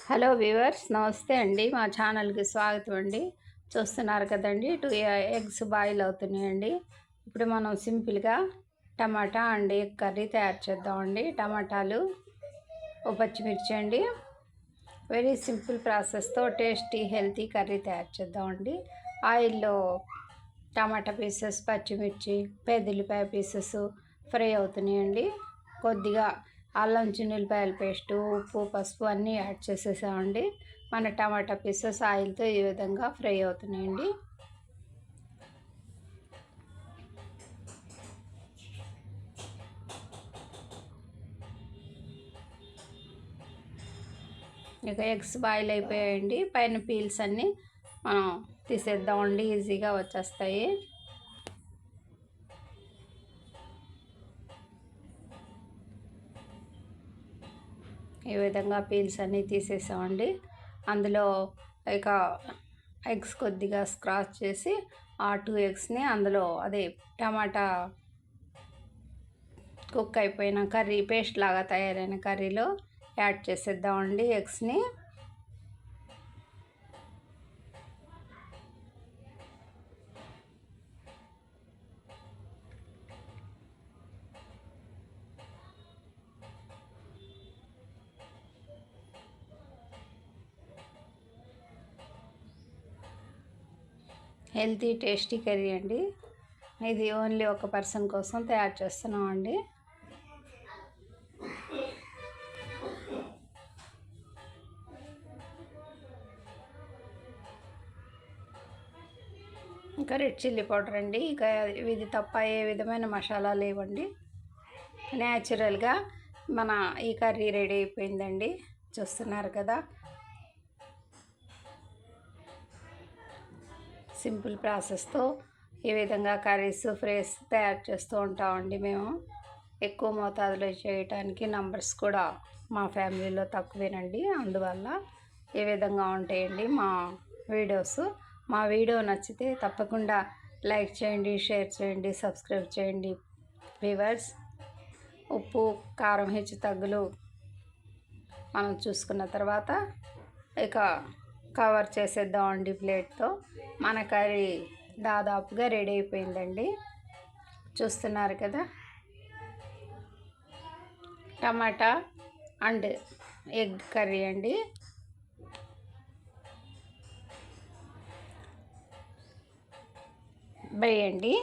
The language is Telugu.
హలో వ్యూవర్స్, నమస్తే అండి. మా ఛానల్కి స్వాగతం అండి. చూస్తున్నారు కదండి, 2 ఎగ్స్ బాయిల్ అవుతున్నాయండి. ఇప్పుడు మనం సింపుల్గా టమాటా అండ్ ఎగ్ కర్రీ తయారు చేద్దామండి. టమాటాలు, ఓ పచ్చిమిర్చి అండి. వెరీ సింపుల్ ప్రాసెస్తో టేస్టీ హెల్తీ కర్రీ తయారు చేద్దామండి. ఆయిల్లో టమాటా పీసెస్, పచ్చిమిర్చి, పెద్దల్లిపాయ పీసెస్ ఫ్రై అవుతున్నాయండి. కొద్దిగా అల్లం చిన్నులపాయల పేస్టు, ఉప్పు, పసుపు అన్నీ యాడ్ చేసేసామండి. మన టమాటా పీసెస్ ఆయిల్తో ఈ విధంగా ఫ్రై అవుతున్నాయండి. ఇక ఎగ్స్ బాయిల్ అయిపోయాయండి. పైన పీల్స్ అన్నీ మనం తీసేద్దామండి, ఈజీగా వచ్చేస్తాయి. ఈ విధంగా పీల్స్ అన్నీ తీసేసామండి. అందులో ఇక ఎగ్స్ కొద్దిగా స్క్రాచ్ చేసి ఆ 2 ఎగ్స్ని అందులో అదే టమాటా కుక్ అయిపోయిన కర్రీ పేస్ట్ లాగా తయారైన కర్రీలో యాడ్ చేసేద్దామండి ఎగ్స్ని. హెల్తీ టేస్టీ కర్రీ అండి. ఇది ఓన్లీ ఒక పర్సన్ కోసం తయారు చేస్తున్నామండి. ఇంకా రెడ్ చిల్లీ పౌడర్ అండి. ఇక ఇది తప్ప ఏ విధమైన మసాలా లేవండి. న్యాచురల్గా మన ఈ కర్రీ రెడీ అయిపోయిందండి. చూస్తున్నారు కదా, సింపుల్ ప్రాసెస్తో ఈ విధంగా కర్రీస్, ఫ్రైస్ తయారు చేస్తూ ఉంటామండి మేము. ఎక్కువ మోతాదులో చేయటానికి నంబర్స్ కూడా మా ఫ్యామిలీలో తక్కువేనండి. అందువల్ల ఈ విధంగా ఉంటాయండి మా వీడియోస్. మా వీడియో నచ్చితే తప్పకుండా లైక్ చేయండి, షేర్ చేయండి, సబ్స్క్రైబ్ చేయండి వ్యూవర్స్. ఉప్పు, కారం హెచ్చు తగ్గులు మనం చూసుకున్న తర్వాత ఇక కవర్ చేసేద్దామండి ప్లేట్తో. మన కర్రీ దాదాపుగా రెడీ అయిపోయిందండి. చూస్తున్నారు కదా, టమాటా అండ్ ఎగ్ కర్రీ అండి. బై అండి.